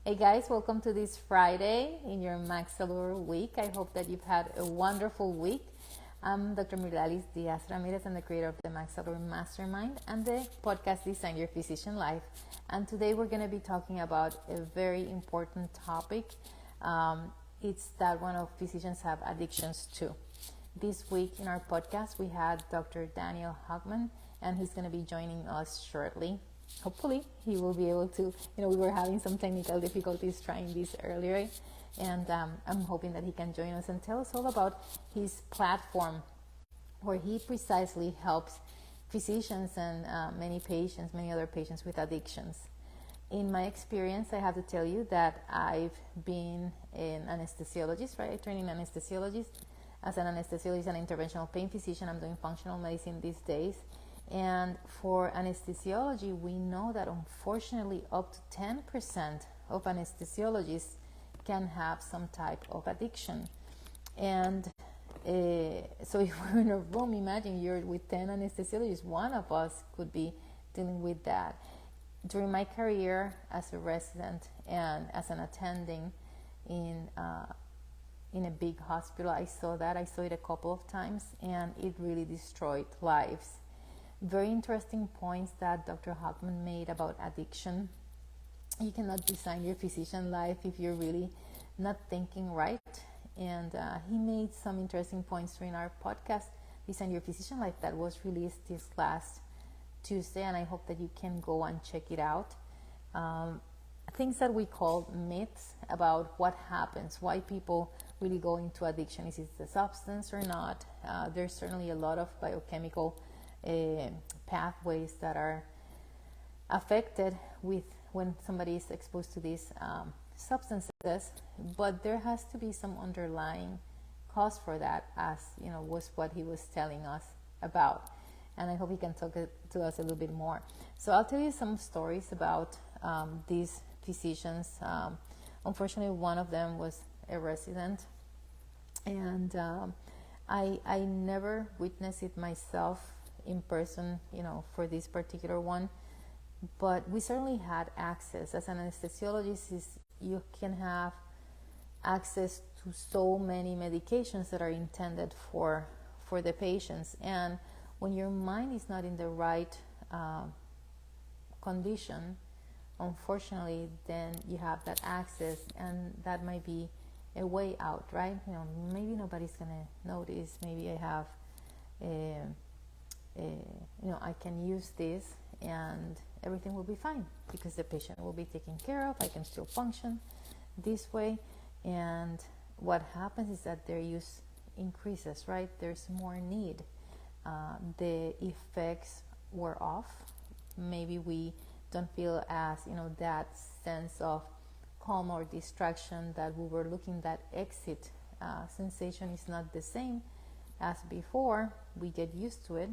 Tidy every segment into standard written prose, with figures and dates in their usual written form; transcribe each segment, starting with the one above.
Hey guys, welcome to this Friday in your Maxillary week. I hope that you've had a wonderful week. I'm Dr. Myrdalis Diaz Ramirez. I'm the creator of the Maxillary Mastermind and the podcast Design Your Physician Life. And today we're going to be talking about a very important topic. It's that one of physicians have addictions too. This week in our podcast, we had Dr. Daniel Hockman, and he's going to be joining us shortly. Hopefully he will be able to, we were having some technical difficulties trying this earlier, and I'm hoping that he can join us and tell us all about his platform where he precisely helps physicians and many other patients with addictions. In my experience, I have to tell you that I've been an anesthesiologist, right? I trained in anesthesiologist. As an anesthesiologist and interventional pain physician, I'm doing functional medicine these days. And for anesthesiology, we know that unfortunately up to 10% of anesthesiologists can have some type of addiction. And so if we're in a room, imagine you're with 10 anesthesiologists, one of us could be dealing with that. During my career as a resident and as an attending in a big hospital, I saw it a couple of times, and it really destroyed lives. Very interesting points that Dr. Hockman made about addiction. You cannot design your physician life if you're really not thinking right. And he made some interesting points during our podcast, Design Your Physician Life, that was released this last Tuesday, and I hope that you can go and check it out. Things that we call myths about what happens, why people really go into addiction. Is it the substance or not? There's certainly a lot of biochemical pathways that are affected with when somebody is exposed to these substances, but there has to be some underlying cause for that, as was what he was telling us about, and I hope he can talk to us a little bit more. So I'll tell you some stories about these physicians. Unfortunately, one of them was a resident, and I never witnessed it myself in person, for this particular one, but we certainly had access. As an anesthesiologist, you can have access to so many medications that are intended for the patients, and when your mind is not in the right condition, unfortunately, then you have that access, and that might be a way out, right? Maybe nobody's gonna notice. Maybe I have I can use this and everything will be fine because the patient will be taken care of. I can still function this way. And what happens is that their use increases, right? There's more need. The effects were off. Maybe we don't feel as, that sense of calm or distraction that we were looking. That exit sensation is not the same as before. We get used to it,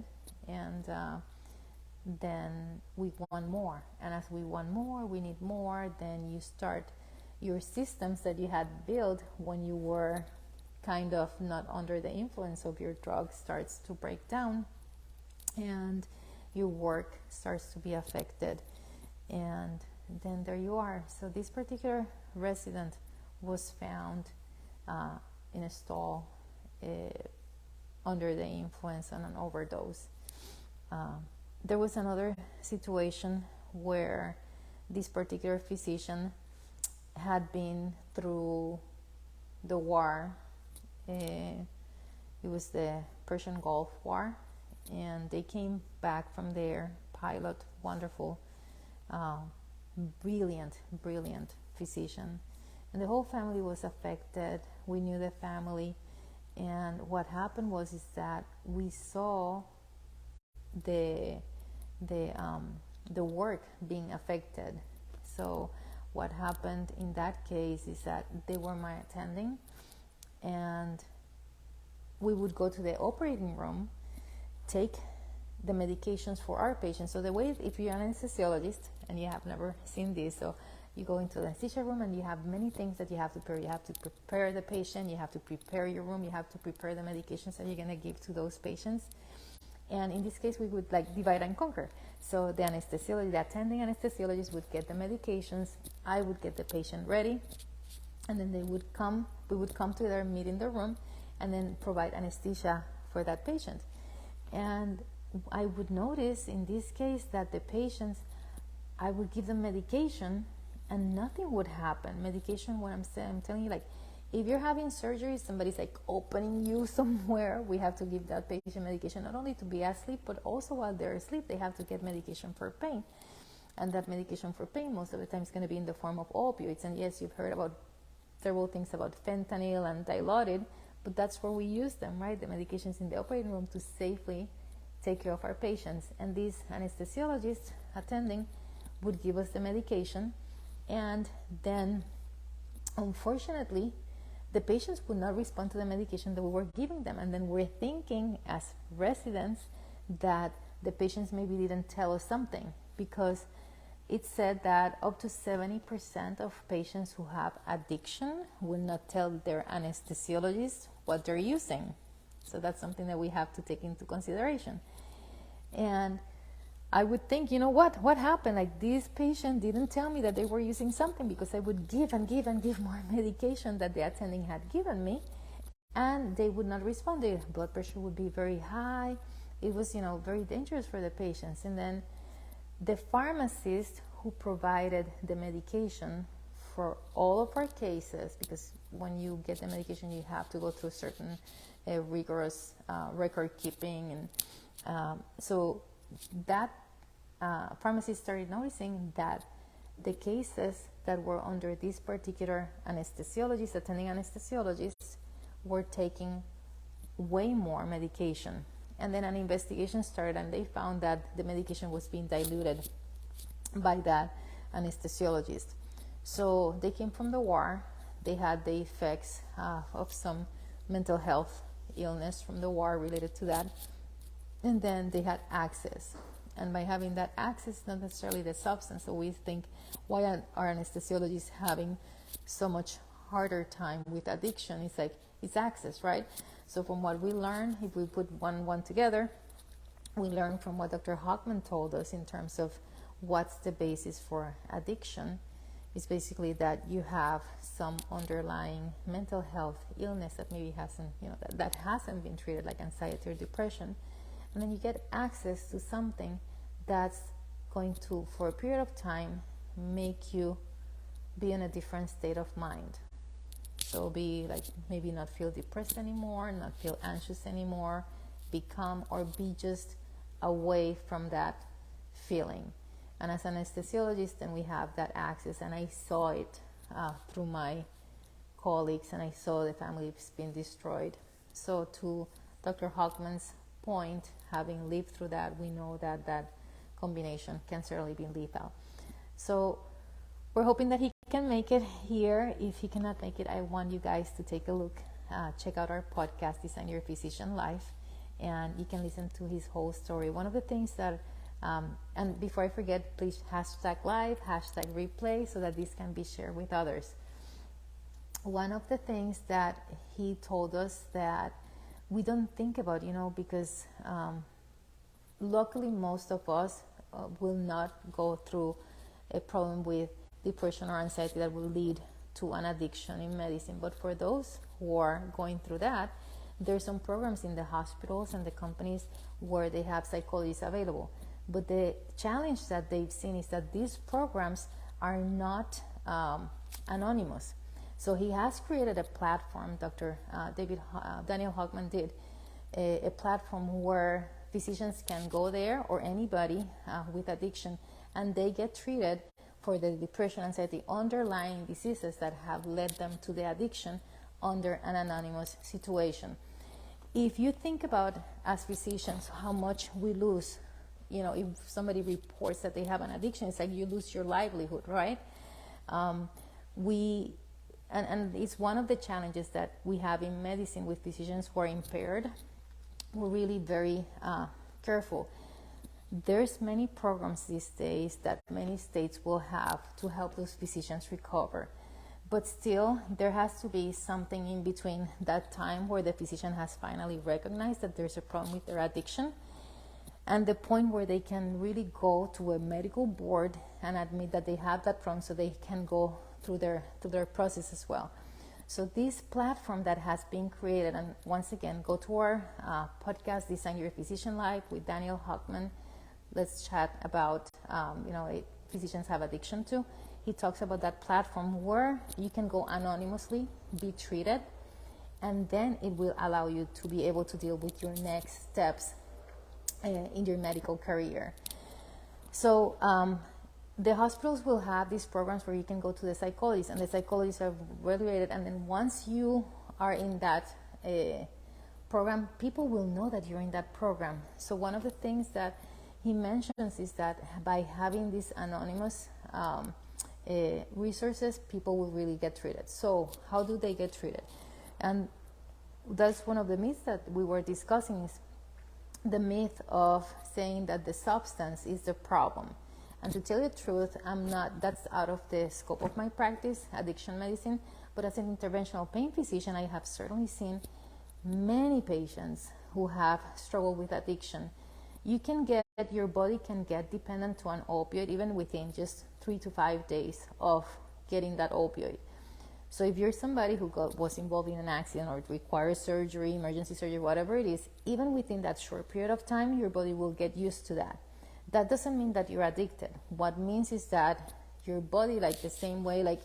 and then we want more, and as we want more, we need more. Then you start your systems that you had built when you were kind of not under the influence of your drug starts to break down, and your work starts to be affected, and then there you are. So this particular resident was found in a stall under the influence and an overdose. There was another situation where this particular physician had been through the war. It was the Persian Gulf War, and they came back from there. Pilot, wonderful, brilliant physician, and the whole family was affected. We knew the family. And what happened was that we saw the work being affected. So what happened in that case is that they were my attending, and we would go to the operating room, take the medications for our patients. So the way, if you're an anesthesiologist and you have never seen this, so you go into the anesthesia room and you have many things that you have to prepare. You have to prepare the patient, you have to prepare your room, you have to prepare the medications that you're going to give to those patients. And in this case, we would like divide and conquer. So the anesthesiologist, the attending anesthesiologist would get the medications, I would get the patient ready, and then we would come together, meet in the room, and then provide anesthesia for that patient. And I would notice in this case that the patients, I would give them medication and nothing would happen. Medication, what I'm telling you, like, if you're having surgery, somebody's like opening you somewhere, we have to give that patient medication, not only to be asleep, but also while they're asleep, they have to get medication for pain. And that medication for pain, most of the time, is going to be in the form of opioids. And yes, you've heard about several things about fentanyl and Dilaudid, but that's where we use them, right? The medications in the operating room to safely take care of our patients. And these anesthesiologists attending would give us the medication, and then, unfortunately, the patients would not respond to the medication that we were giving them. And then we're thinking as residents that the patients maybe didn't tell us something, because it said that up to 70% of patients who have addiction will not tell their anesthesiologist what they're using. So that's something that we have to take into consideration. And I would think, what happened? Like, this patient didn't tell me that they were using something, because I would give and give and give more medication that the attending had given me, and they would not respond. Their blood pressure would be very high. It was, very dangerous for the patients. And then the pharmacist who provided the medication for all of our cases, because when you get the medication, you have to go through certain rigorous record keeping, and so that pharmacist started noticing that the cases that were under this particular anesthesiologist, attending anesthesiologists, were taking way more medication. And then an investigation started, and they found that the medication was being diluted by that anesthesiologist. So they came from the war. They had the effects of some mental health illness from the war related to that. And then they had access. And by having that access, not necessarily the substance. So we think, why are anesthesiologists having so much harder time with addiction? It's like, it's access, right? So from what we learned, if we put one together, we learned from what Dr. Hockman told us in terms of what's the basis for addiction. It's basically that you have some underlying mental health illness that maybe hasn't, that hasn't been treated, like anxiety or depression. And then you get access to something that's going to, for a period of time, make you be in a different state of mind. So be like, maybe not feel depressed anymore, not feel anxious anymore, be calm, or be just away from that feeling. And as an anesthesiologist, then we have that access, and I saw it through my colleagues, and I saw the families being destroyed. So to Dr. Hockman's point, having lived through that, we know that that combination can certainly be lethal. So we're hoping that he can make it here. If he cannot make it, I want you guys to take a look, check out our podcast, Design Your Physician Life, and you can listen to his whole story. One of the things that, and before I forget, please #live, #replay, so that this can be shared with others. One of the things that he told us that we don't think about, because luckily most of us will not go through a problem with depression or anxiety that will lead to an addiction in medicine. But for those who are going through that, there's some programs in the hospitals and the companies where they have psychologists available. But the challenge that they've seen is that these programs are not anonymous. So he has created a platform, Daniel Hockman did, a platform where physicians can go there, or anybody with addiction, and they get treated for the depression, anxiety, underlying diseases that have led them to the addiction under an anonymous situation. If you think about, as physicians, how much we lose, if somebody reports that they have an addiction, it's like you lose your livelihood, right? And it's one of the challenges that we have in medicine with physicians who are impaired. We're really very careful. There's many programs these days that many states will have to help those physicians recover. But still, there has to be something in between that time where the physician has finally recognized that there's a problem with their addiction and the point where they can really go to a medical board and admit that they have that problem, so they can go through their process as well. So this platform that has been created, and once again, go to our podcast, Design Your Physician Life with Daniel Hochman. Let's chat about, physicians have addiction too. He talks about that platform where you can go anonymously, be treated, and then it will allow you to be able to deal with your next steps in your medical career. So the hospitals will have these programs where you can go to the psychologists, and the psychologists are evaluated, and then once you are in that program, people will know that you're in that program. So one of the things that he mentions is that by having these anonymous resources, people will really get treated. So how do they get treated? And that's one of the myths that we were discussing, is the myth of saying that the substance is the problem. And to tell you the truth, that's out of the scope of my practice, addiction medicine. But as an interventional pain physician, I have certainly seen many patients who have struggled with addiction. Your body can get dependent to an opioid even within just 3 to 5 days of getting that opioid. So if you're somebody who was involved in an accident or it requires surgery, emergency surgery, whatever it is, even within that short period of time, your body will get used to that. That doesn't mean that you're addicted. What means is that your body, like the same way, like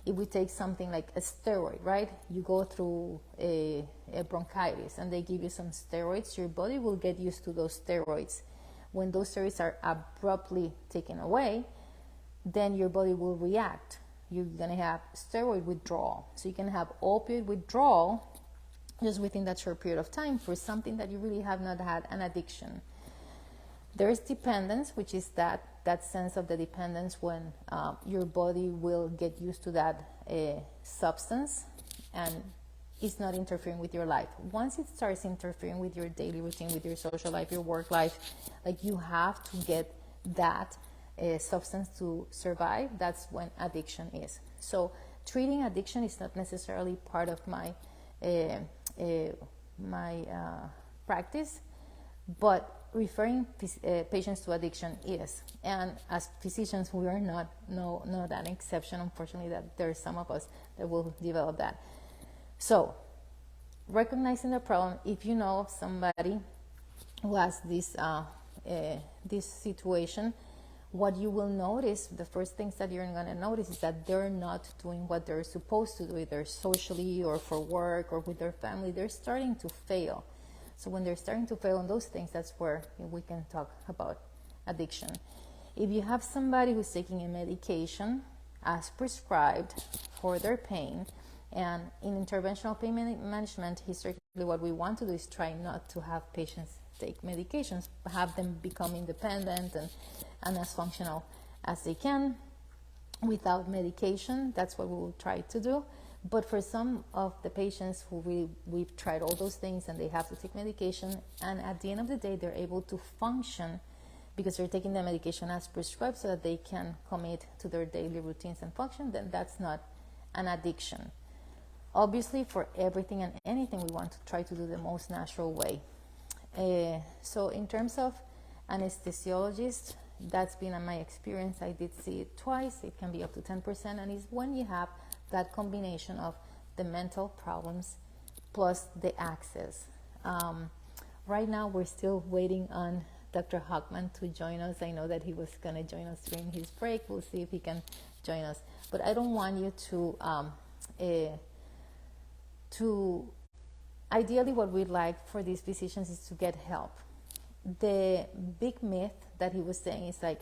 if we take something like a steroid, right? You go through a bronchitis and they give you some steroids, your body will get used to those steroids. When those steroids are abruptly taken away, then your body will react. You're going to have steroid withdrawal. So you can have opioid withdrawal just within that short period of time for something that you really have not had an addiction. There is dependence, which is that sense of the dependence when your body will get used to that substance and it's not interfering with your life. Once it starts interfering with your daily routine, with your social life, your work life, like you have to get that substance to survive. That's when addiction is. So treating addiction is not necessarily part of my practice, but referring patients to addiction is. And as physicians, we are not an exception. Unfortunately, that there are some of us that will develop that. So recognizing the problem, if you know of somebody who has this situation, what you will notice, the first things that you're going to notice is that they're not doing what they're supposed to do, either socially or for work or with their family. They're starting to fail. So when they're starting to fail on those things, that's where we can talk about addiction. If you have somebody who's taking a medication as prescribed for their pain, and in interventional pain management, historically what we want to do is try not to have patients take medications, have them become independent and as functional as they can without medication. That's what we will try to do. But for some of the patients who we've tried all those things and they have to take medication, and at the end of the day they're able to function because they're taking the medication as prescribed so that they can commit to their daily routines and function, then that's not an addiction. Obviously, for everything and anything, we want to try to do the most natural way. So in terms of anesthesiologists, that's been my experience. I did see it twice. It can be up to 10%, and it's when you have that combination of the mental problems plus the access. Right now, we're still waiting on Dr. Hochman to join us. I know that he was going to join us during his break. We'll see if he can join us. But I don't want you to ideally, what we'd like for these physicians is to get help. The big myth that he was saying is like,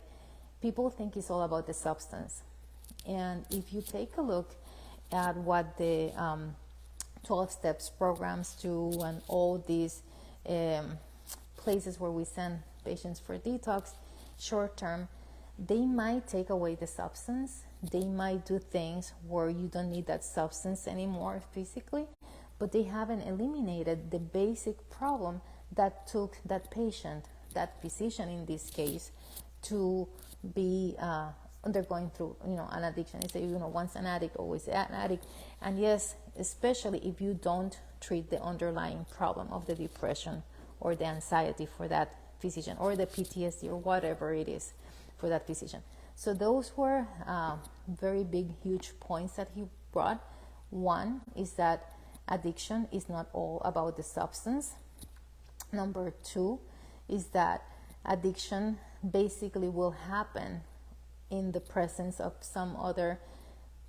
people think it's all about the substance. And if you take a look at what the 12 steps programs do and all these places where we send patients for detox, short term, they might take away the substance. They might do things where you don't need that substance anymore physically, but they haven't eliminated the basic problem that took that patient, that physician in this case, to be undergoing through, an addiction. They say, once an addict, always an addict. And yes, especially if you don't treat the underlying problem of the depression or the anxiety for that physician, or the PTSD, or whatever it is for that physician. So those were very big, huge points that he brought. One is that addiction is not all about the substance. Number two is that addiction basically will happen in the presence of some other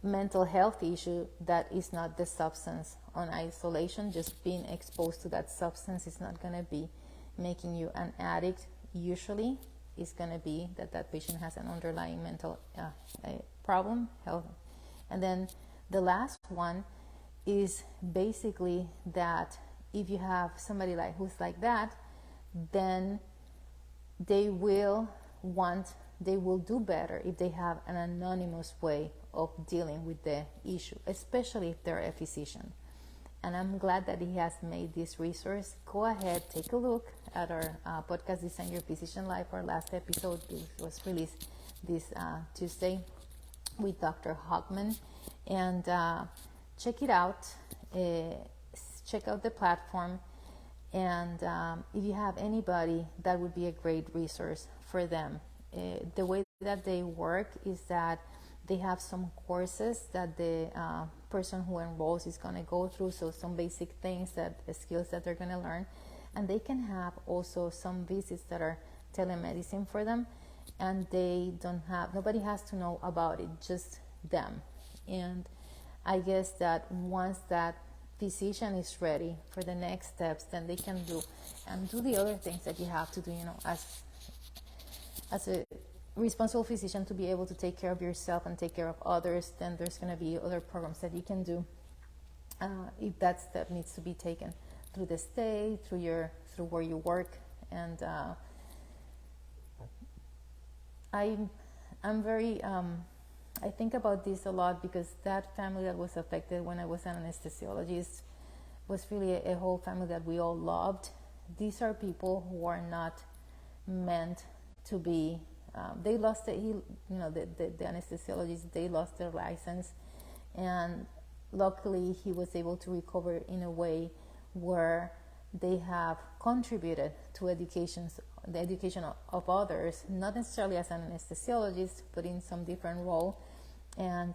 mental health issue that is not the substance. On isolation, just being exposed to that substance is not going to be making you an addict. Usually it's going to be that patient has an underlying mental problem, health. And then the last one is basically that if you have somebody who's like that, then they will do better if they have an anonymous way of dealing with the issue, especially if they're a physician. And I'm glad that he has made this resource. Go ahead, take a look at our podcast, Design Your Physician Life. Our last episode was released this Tuesday with Dr. Hockman. And check it out. Check out the platform. And if you have anybody, that would be a great resource for them. The way that they work is that they have some courses that the person who enrolls is going to go through, so some basic things, skills that they're going to learn. And they can have also some visits that are telemedicine for them, and nobody has to know about it, just them. And I guess that once that physician is ready for the next steps, then they can do the other things that you have to do, as a responsible physician, to be able to take care of yourself and take care of others. Then there's going to be other programs that you can do if that step needs to be taken through the state, through where you work. And I'm very I think about this a lot, because that family that was affected when I was an anesthesiologist was really a whole family that we all loved. These are people who are not meant to be. They lost the anesthesiologist. They lost their license, and luckily he was able to recover in a way where they have contributed to the education of others, not necessarily as an anesthesiologist, but in some different role. And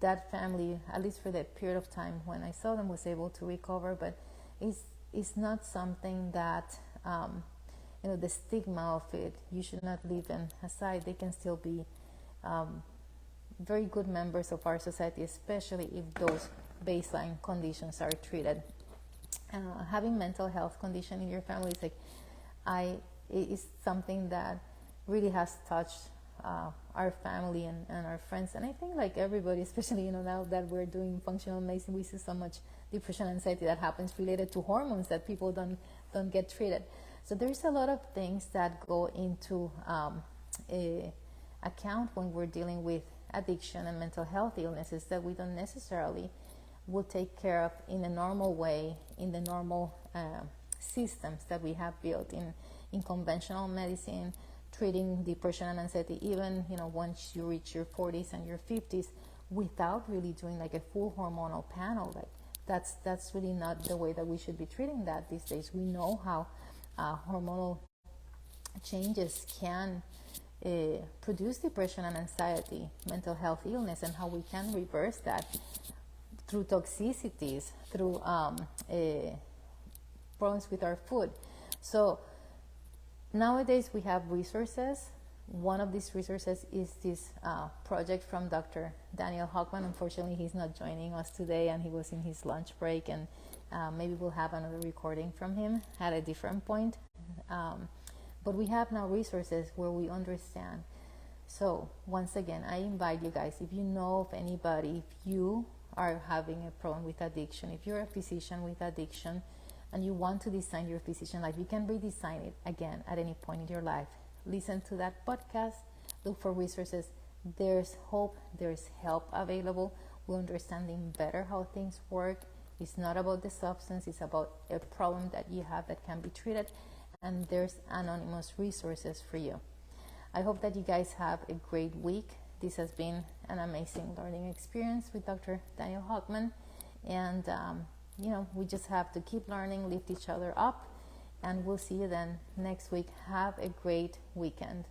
that family, at least for that period of time when I saw them, was able to recover. But it's not something that the stigma of it, you should not leave them aside. They can still be very good members of our society, especially if those baseline conditions are treated. Having mental health condition in your family is something that really has touched our family and our friends. And I think everybody, especially now that we're doing functional medicine, we see so much depression and anxiety that happens related to hormones that people don't get treated. So there's a lot of things that go into account when we're dealing with addiction and mental health illnesses that we don't necessarily will take care of in a normal way, in the normal systems that we have built in conventional medicine, treating depression and anxiety, even once you reach your 40s and your 50s, without really doing a full hormonal panel. That's really not the way that we should be treating that these days. We know how hormonal changes can produce depression and anxiety, mental health illness, and how we can reverse that through toxicities, through problems with our food. So nowadays we have resources. One of these resources is this project from Dr. Daniel Hockman. Unfortunately, he's not joining us today, and he was in his lunch break, and maybe we'll have another recording from him at a different point. But we have now resources where we understand. So once again, I invite you guys, if you know of anybody, if you are having a problem with addiction, if you're a physician with addiction and you want to design your physician life, you can redesign it again at any point in your life. Listen to that podcast, look for resources. There's hope, there's help available. We're understanding better how things work. It's not about the substance, it's about a problem that you have that can be treated, and there's anonymous resources for you. I hope that you guys have a great week. This has been an amazing learning experience with Dr. Daniel Hockman, and we just have to keep learning, lift each other up, and we'll see you then next week. Have a great weekend.